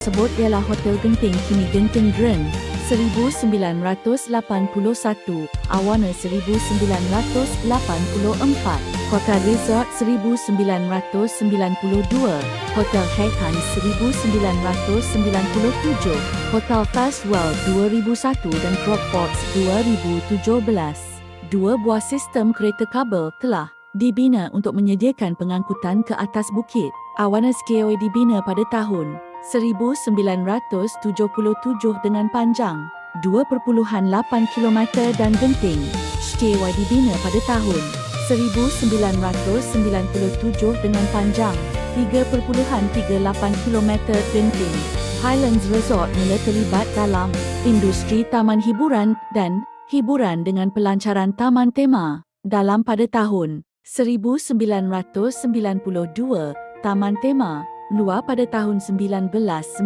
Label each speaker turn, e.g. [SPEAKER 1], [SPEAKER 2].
[SPEAKER 1] tersebut ialah Hotel Genting kini Genting Grand 1981, Awana 1984, Kota Resort 1992, Hotel Highton 1997, Hotel Fastwell 2001 dan Crockfords 2017. Dua buah sistem kereta kabel telah dibina untuk menyediakan pengangkutan ke atas bukit. Awana Skyway dibina pada tahun 1977 dengan panjang 2.8 km dan Genting Skyway dibina pada tahun 1997 dengan panjang 3.38 km. Genting Highlands Resort mula terlibat dalam industri taman hiburan dan hiburan dengan pelancaran taman tema dalam pada tahun 1992. Taman tema luar pada tahun 19